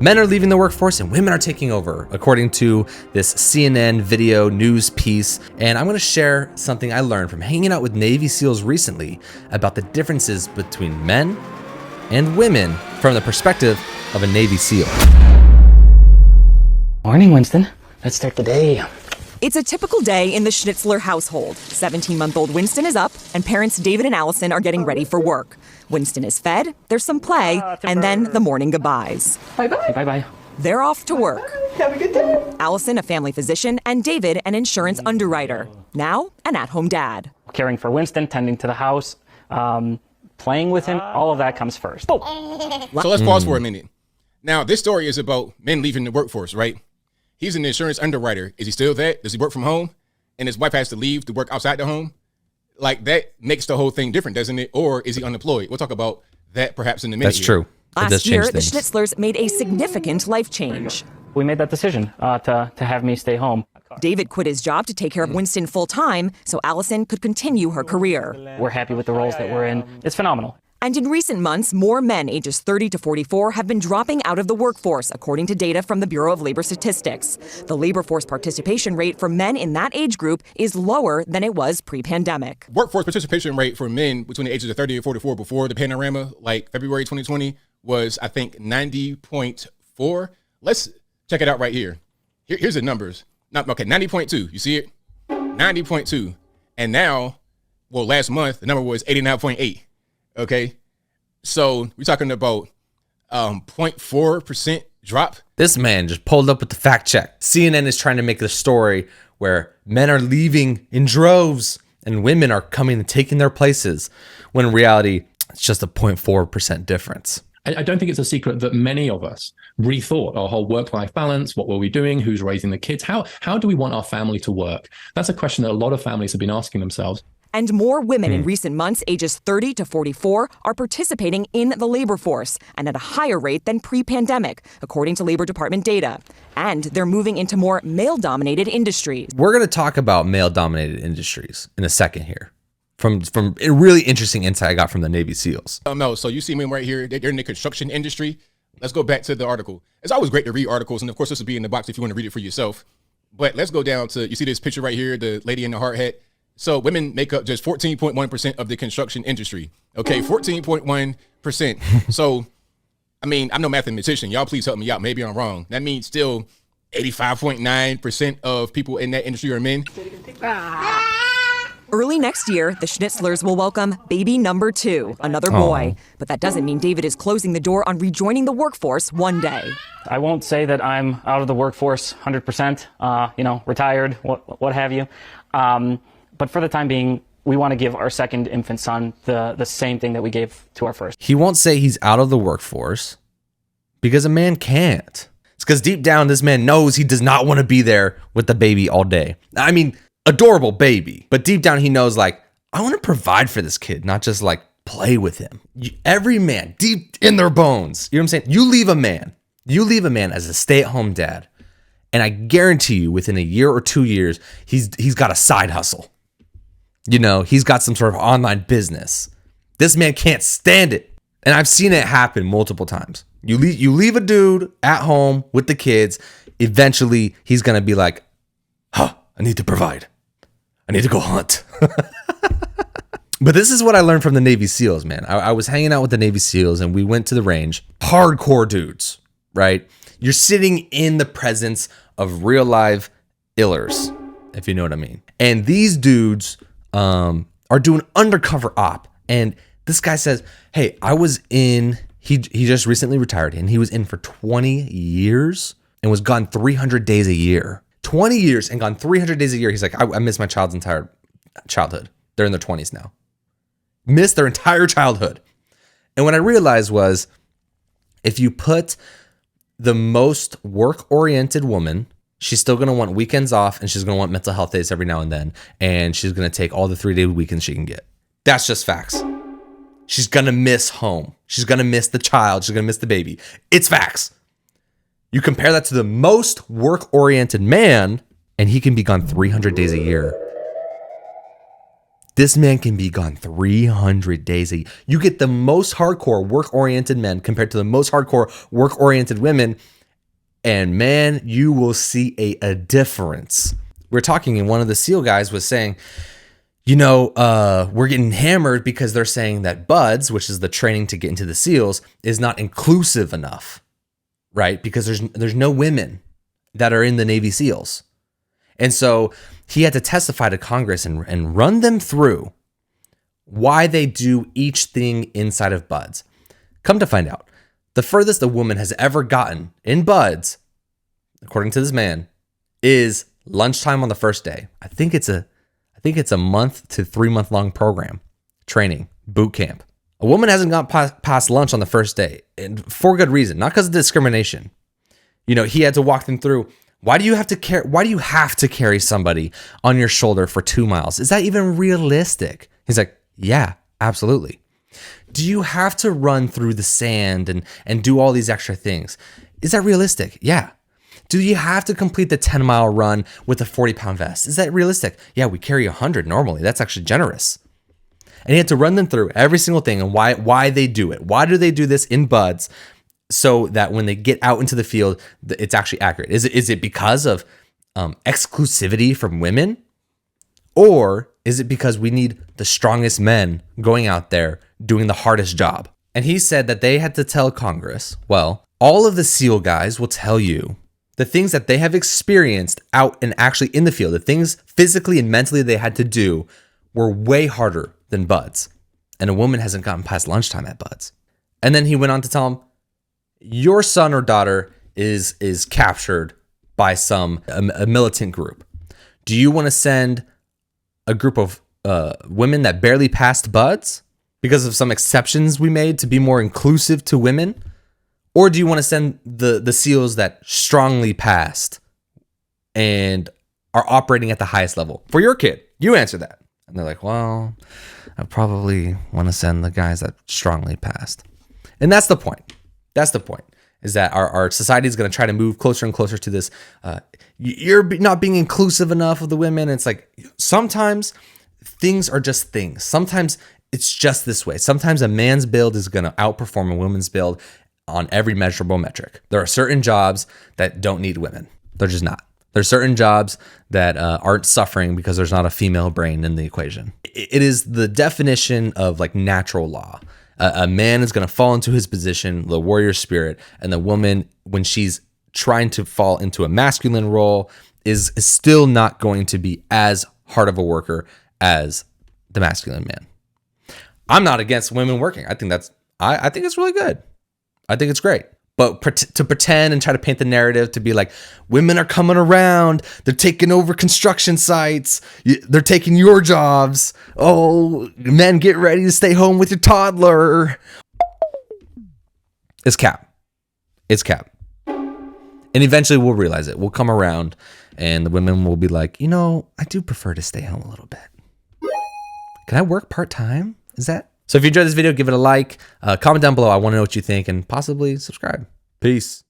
Men are leaving the workforce and women are taking over, according to this CNN video news piece. And I'm gonna share something I learned from hanging out with Navy SEALs recently about the differences between men and women from the perspective of a Navy SEAL. Morning, Winston. Let's start the day. It's a typical day in the Schnitzler household. 17-month-old Winston is up, and parents David and Allison are getting ready for work. Winston is fed, there's some play, and then the morning goodbyes. Bye-bye. Bye-bye. They're off to work. Have a good day. Allison, a family physician, and David, an insurance underwriter. Now, an at-home dad. Caring for Winston, tending to the house, playing with him, all of that comes first. Oh. So let's pause for a minute. Now, this story is about men leaving the workforce, right? He's an insurance underwriter. Is he still that? Does he work from home? And his wife has to leave to work outside the home? Like, that makes the whole thing different, doesn't it? Or is he unemployed? We'll talk about that perhaps in a minute. That's true. Last year, the Schnitzlers made a significant life change. We made that decision to have me stay home. David quit his job to take care of Winston full-time so Allison could continue her career. We're happy with the roles that we're in. It's phenomenal. And in recent months, more men ages 30 to 44 have been dropping out of the workforce, according to data from the Bureau of Labor Statistics. The labor force participation rate for men in that age group is lower than it was pre-pandemic. Workforce participation rate for men between the ages of 30 and 44 before the panorama, like February 2020, was, I think, 90.4. Let's check it out right here. Here's the numbers. 90.2. You see it? 90.2. And now, well, last month, the number was 89.8. Okay, so we're talking about 0.4% drop. This man just pulled up with the fact check. CNN is trying to make the story where men are leaving in droves and women are coming and taking their places, when in reality, it's just a 0.4% difference. I don't think it's a secret that many of us rethought our whole work-life balance. What were we doing? Who's raising the kids? How do we want our family to work? That's a question that a lot of families have been asking themselves. And more women in recent months, ages 30 to 44, are participating in the labor force, and at a higher rate than pre-pandemic, according to Labor Department data. And they're moving into more male-dominated industries. We're going to talk about male-dominated industries in a second here, from a really interesting insight I got from the Navy SEALs. No, so you see me right here. They're in the construction industry. Let's go back to the article. It's always great to read articles, and of course, this will be in the box if you want to read it for yourself. But let's go down to, you see this picture right here, the lady in the hard hat. So women make up just 14.1% of the construction industry. Okay, 14.1%. So, I mean, I'm no mathematician. Y'all please help me out. Maybe I'm wrong. That means still 85.9% of people in that industry are men. Early next year, the Schnitzlers will welcome baby number 2, another boy. But that doesn't mean David is closing the door on rejoining the workforce one day. I won't say that I'm out of the workforce 100%, retired, what have you. But for the time being, we want to give our second infant son the same thing that we gave to our first. He won't say he's out of the workforce because a man can't. It's because deep down, this man knows he does not want to be there with the baby all day. I mean, adorable baby. But deep down, he knows, like, I want to provide for this kid, not just, like, play with him. Every man, deep in their bones, you know what I'm saying? You leave a man as a stay-at-home dad, and I guarantee you within a year or 2 years, he's got a side hustle. He's got some sort of online business. This man can't stand it. And I've seen it happen multiple times. You leave a dude at home with the kids. Eventually, he's going to be like, I need to provide. I need to go hunt. But this is what I learned from the Navy SEALs, man. I was hanging out with the Navy SEALs and we went to the range. Hardcore dudes, right? You're sitting in the presence of real live illers, if you know what I mean. And these dudes are doing undercover op. And this guy says, hey, I was in, he just recently retired and he was in for 20 years and was gone 300 days a year. 20 years and gone 300 days a year. He's like, I miss my child's entire childhood. They're in their 20s now. Missed their entire childhood. And what I realized was, if you put the most work-oriented woman, she's still going to want weekends off and she's going to want mental health days every now and then. And she's going to take all the 3-day weekends she can get. That's just facts. She's going to miss home. She's going to miss the child. She's going to miss the baby. It's facts. You compare that to the most work-oriented man, and he can be gone 300 days a year. This man can be gone 300 days a year. You get the most hardcore work-oriented men compared to the most hardcore work-oriented women, and man, you will see a difference. We're talking, and one of the SEAL guys was saying, we're getting hammered because they're saying that BUDS, which is the training to get into the SEALs, is not inclusive enough, right? Because there's no women that are in the Navy SEALs. And so he had to testify to Congress and run them through why they do each thing inside of BUDS. Come to find out, the furthest a woman has ever gotten in BUDS, according to this man, is lunchtime on the first day. I think it's a month to 3 month long program, training, boot camp. A woman hasn't gone past lunch on the first day, and for good reason, not because of discrimination. He had to walk them through. Why do you have to carry somebody on your shoulder for 2 miles? Is that even realistic? He's like, yeah, absolutely. Do you have to run through the sand and do all these extra things? Is that realistic? Yeah. Do you have to complete the 10-mile run with a 40-pound vest? Is that realistic? Yeah, we carry 100 normally. That's actually generous. And he had to run them through every single thing and why they do it. Why do they do this in BUDS so that when they get out into the field, it's actually accurate? Is it because of exclusivity from women? Or is it because we need the strongest men going out there doing the hardest job? And he said that they had to tell Congress, well, all of the SEAL guys will tell you the things that they have experienced out and actually in the field, the things physically and mentally they had to do were way harder than BUDS. And a woman hasn't gotten past lunchtime at BUDS. And then he went on to tell him, your son or daughter is captured by a militant group. Do you want to send a group of women that barely passed BUDS because of some exceptions we made to be more inclusive to women? Or do you want to send the SEALs that strongly passed and are operating at the highest level? For your kid, you answer that. And they're like, well, I probably want to send the guys that strongly passed. And that's the point. That's the point, is that our society is going to try to move closer and closer to this. You're not being inclusive enough of the women. It's like sometimes things are just things. Sometimes it's just this way. Sometimes a man's build is going to outperform a woman's build on every measurable metric. There are certain jobs that don't need women. They're just not. There's certain jobs that aren't suffering because there's not a female brain in the equation. It is the definition of like natural law. A man is going to fall into his position, the warrior spirit, and the woman, when she's trying to fall into a masculine role, is still not going to be as hard of a worker as the masculine man. I'm not against women working. I think it's really good. I think it's great. But to pretend and try to paint the narrative to be like, women are coming around, they're taking over construction sites, they're taking your jobs. Oh, men, get ready to stay home with your toddler. It's cap. It's cap. And eventually we'll realize it. We'll come around and the women will be like, I do prefer to stay home a little bit. Can I work part-time? So if you enjoyed this video, give it a like, comment down below. I want to know what you think, and possibly subscribe. Peace.